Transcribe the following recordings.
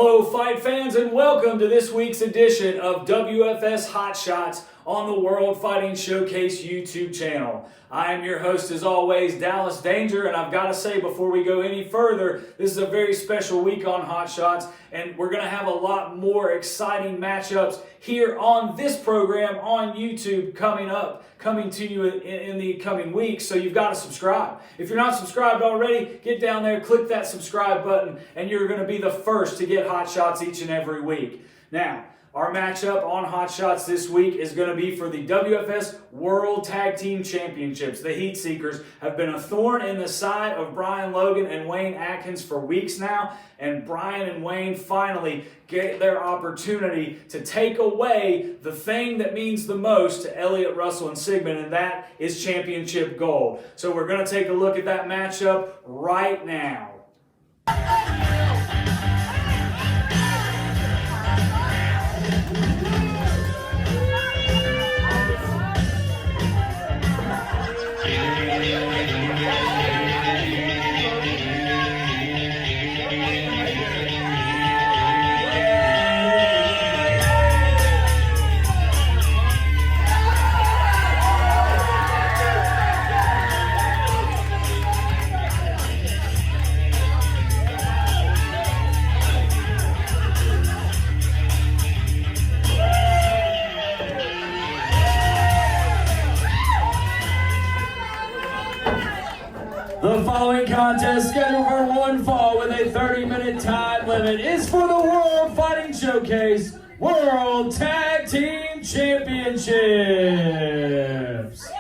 Hello fight fans and welcome to this week's edition of WFS Hot Shots on the World Fighting Showcase YouTube channel. I am your host as always, Dallas Danger, and I've got to say before we go any further, this is a very special week on Hot Shots, and we're going to have a lot more exciting matchups here on this program on YouTube coming to you in the coming weeks, so you've got to subscribe. If you're not subscribed already, get down there, click that subscribe button, and you're going to be the first to get Hot Shots each and every week. Now, our matchup on Hot Shots this week is going to be for the WFS World Tag Team Championships. The HEATSEEKERS have been a thorn in the side of Brian Logan and Wayne Adkins for weeks now, and Brian and Wayne finally get their opportunity to take away the thing that means the most to Elliott, Russell, and Sigmund, and that is championship gold. So we're going to take a look at that matchup right now. The following contest, scheduled for one fall with a 30-minute time limit, is for the World Fighting Showcase World Tag Team Championships.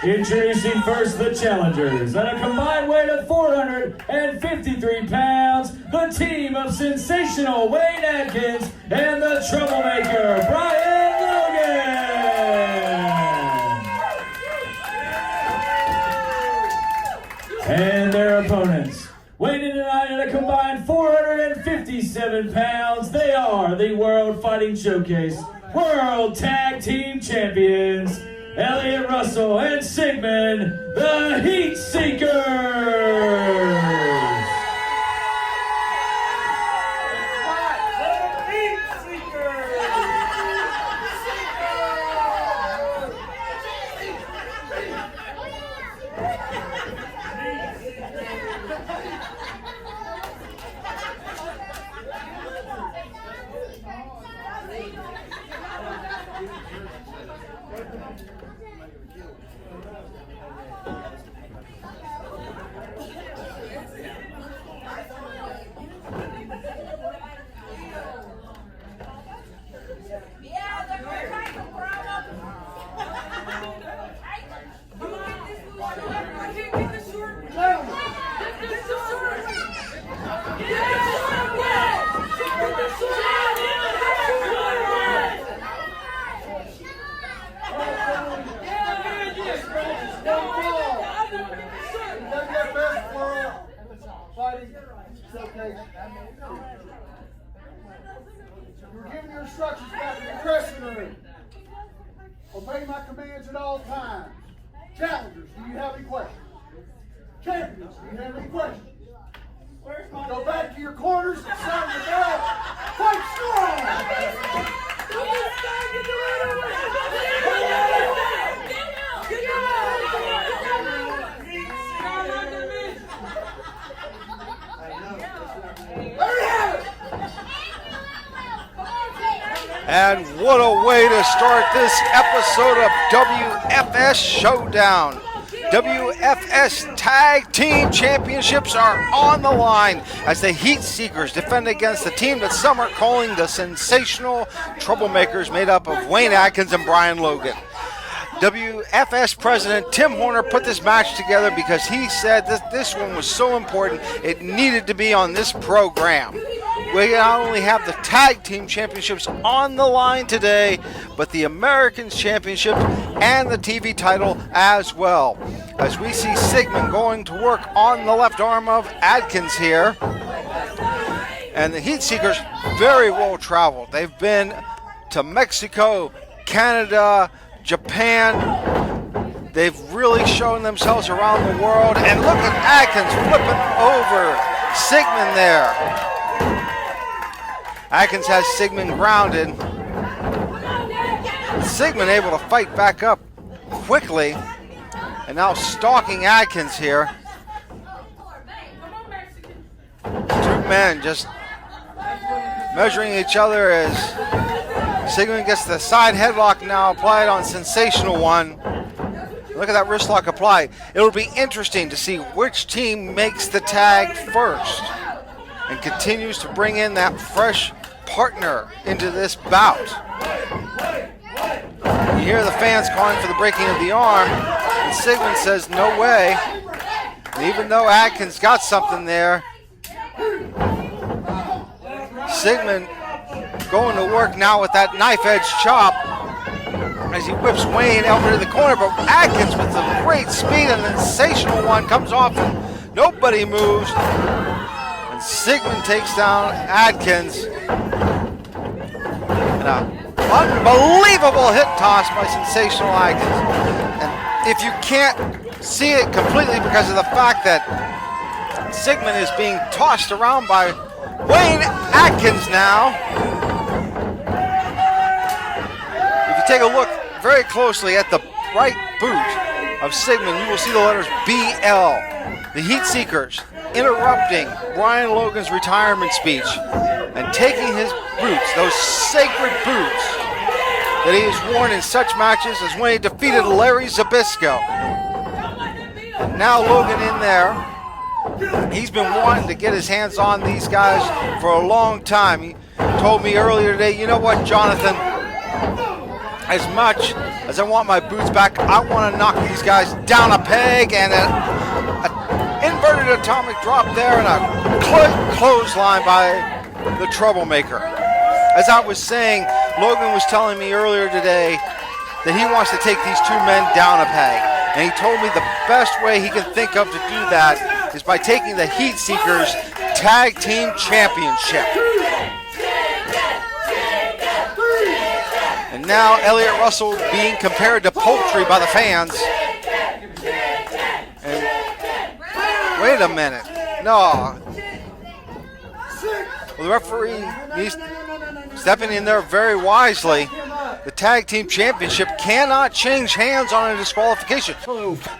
Introducing first the challengers. At a combined weight of 453 pounds, the team of sensational Wayne Adkins and the troublemaker Brian Logan. And their opponents, weighing tonight at a combined 457 pounds, they are the World Fighting Showcase World Tag Team Champions, Elliott, Russell, and Sigmund, the HEATSEEKERS. You're giving your instructions back in the dressing room. Obey my commands at all times. Challengers, do you have any questions? Champions, do you have any questions? Go back to your corners and sound the bell. Fight strong! And what a way to start this episode of WFS Showdown. WFS Tag Team Championships are on the line as the HEATSEEKERS defend against the team that some are calling the sensational troublemakers, made up of Wayne Adkins and Brian Logan. WFS President Tim Horner put this match together because he said that this one was so important it needed to be on this program. We not only have the Tag Team Championships on the line today, but the Americans Championship and the TV title as well. As we see Sigmund going to work on the left arm of Adkins here. And the HEATSEEKERS, very well traveled. They've been to Mexico, Canada, Japan. They've really shown themselves around the world. And look at Adkins flipping over Sigmund there. Adkins has Sigmund grounded. Sigmund able to fight back up quickly. And now stalking Adkins here. Two men just measuring each other as Sigmund gets the side headlock now applied on Sensational One. Look at that wrist lock applied. It'll be interesting to see which team makes the tag first and continues to bring in that fresh partner into this bout. You hear the fans calling for the breaking of the arm, and Sigmund says no way. And even though Adkins got something there, Sigmund going to work now with that knife edge chop as he whips Wayne over to the corner, but Adkins with a great speed and the Sensational One comes off and nobody moves. And Sigmund takes down Adkins. And an unbelievable hit toss by Sensational Adkins. And if you can't see it completely because of the fact that Sigmund is being tossed around by Wayne Adkins now. If you take a look very closely at the right boot of Sigmund, you will see the letters BL. The Heatseekers interrupting Brian Logan's retirement speech and taking his boots, those sacred boots that he has worn in such matches as when he defeated Larry Zbyszko. And now Logan in there. He's been wanting to get his hands on these guys for a long time. He told me earlier today, you know what, Jonathan? As much as I want my boots back, I want to knock these guys down a peg, and an inverted atomic drop there and a clothesline by the Troublemaker. As I was saying, Logan was telling me earlier today that he wants to take these two men down a peg. And he told me the best way he can think of to do that is by taking the Heatseekers Tag Team Championship. And now Elliott Russell being compared to poultry by the fans. And wait a minute. No. Well, the referee needs stepping in there very wisely. The Tag Team Championship cannot change hands on a disqualification,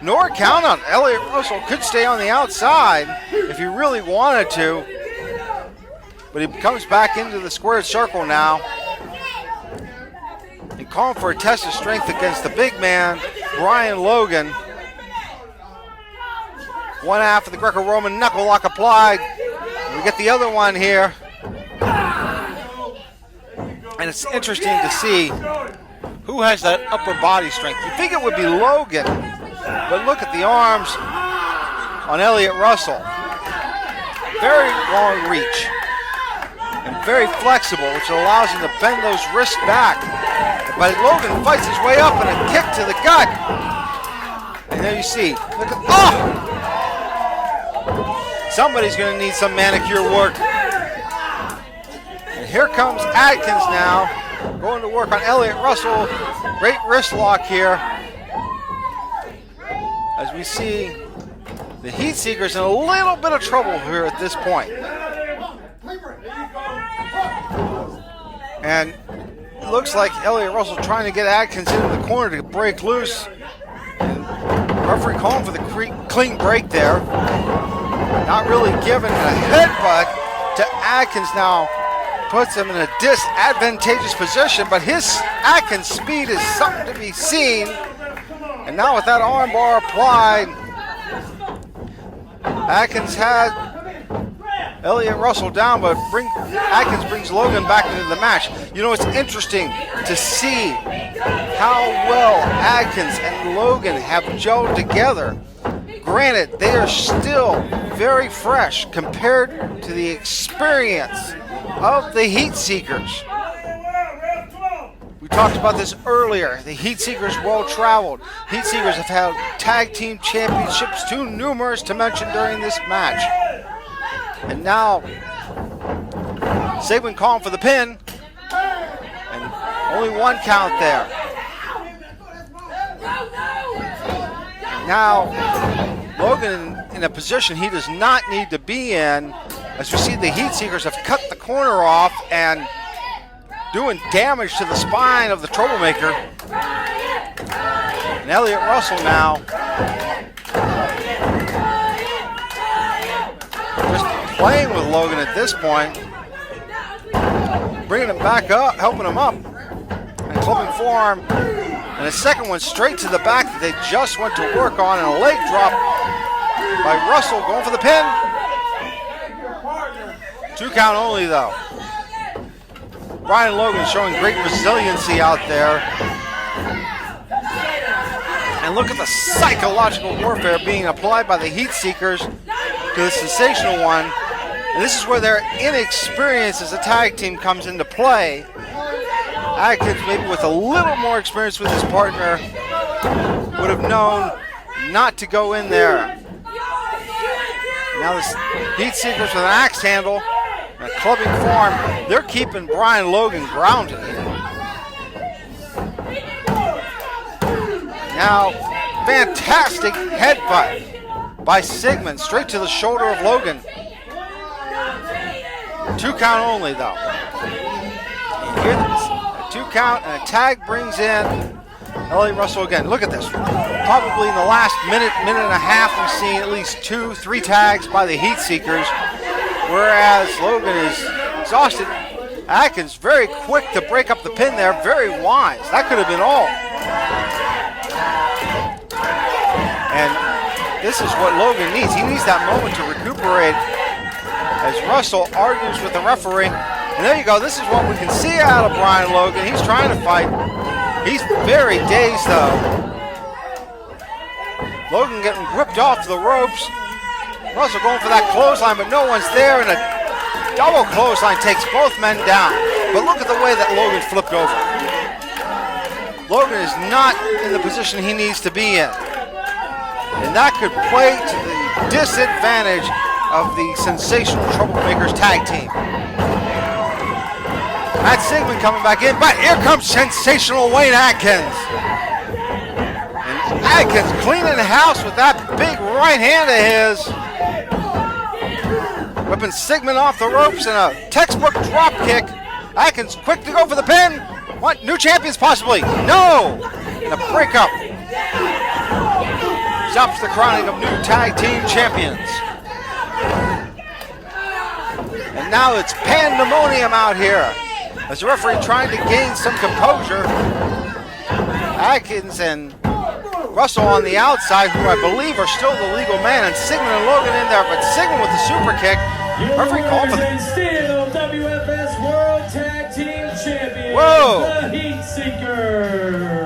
nor count on. Elliott Russell could stay on the outside if he really wanted to, but he comes back into the squared circle now and calling for a test of strength against the big man, Brian Logan. One half of the Greco-Roman knuckle lock applied. We get the other one here. And it's interesting to see who has that upper body strength. You think it would be Logan, but look at the arms on Elliott Russell. Very long reach and very flexible, which allows him to bend those wrists back. But Logan fights his way up and a kick to the gut. And there you see, look at, oh! Somebody's going to need some manicure work. Here comes Adkins now, going to work on Elliott Russell. Great wrist lock here. As we see the Heatseekers in a little bit of trouble here at this point. And it looks like Elliott Russell trying to get Adkins into the corner to break loose. And referee calling for the clean break there. Not really giving a headbutt to Adkins now. Puts him in a disadvantageous position, but his Adkins' speed is something to be seen. And now with that armbar applied, Adkins had Elliott Russell down, but Adkins brings Logan back into the match. You know, it's interesting to see how well Adkins and Logan have gelled together. Granted, they are still very fresh compared to the experience of the Heatseekers. We talked about this earlier. The Heatseekers well-traveled. Heatseekers have had tag team championships too numerous to mention during this match. And now, Sigmund calling for the pin. And only one count there. And now, Logan in a position he does not need to be in. as we see the Heatseekers have cut the corner off and doing damage to the spine of the Troublemaker. And Elliott Russell now just playing with Logan at this point, bringing him back up, helping him up, and clubbing forearm, and a second one straight to the back that they just went to work on, and a leg drop by Russell going for the pin. 2 count only though. Brian Logan showing great resiliency out there. And look at the psychological warfare being applied by the Heatseekers to the Sensational One. And this is where their inexperience as a tag team comes into play. Adkins, maybe with a little more experience with his partner, would have known not to go in there. Now the Heatseekers with an axe handle and a clubbing forearm. They're keeping Brian Logan grounded here. Now, fantastic headbutt by Sigmund, straight to the shoulder of Logan. 2 count only though. You hear this? A 2 count and a tag brings in Elliott Russell again. Look at this. Probably in the last minute and a half, we've seen at least 2-3 tags by the Heatseekers, whereas Logan is exhausted. Adkins very quick to break up the pin there, very wise. That could have been all. And this is what Logan needs. He needs that moment to recuperate as Russell argues with the referee. And there you go. This is what we can see out of Brian Logan. He's trying to fight. He's very dazed though. Logan getting ripped off the ropes. Russell going for that clothesline, but no one's there, and a double clothesline takes both men down. But look at the way that Logan flipped over. Logan is not in the position he needs to be in. And that could play to the disadvantage of the Sensational Troublemakers tag team. That's Sigmund coming back in, but here comes Sensational Wayne Adkins. And Adkins cleaning the house with that big right hand of his. Whipping Sigmund off the ropes and a textbook drop kick. Adkins quick to go for the pin. What? New champions possibly? No! And a breakup. Stops the crowning of new tag team champions. And now it's pandemonium out here as the referee trying to gain some composure. Adkins and Russell on the outside, who I believe are still the legal man, and Sigmund and Logan in there, but Sigmund with the super kick. Referee called for the still WFS World Tag Team Champions, Whoa. the Heatseekers.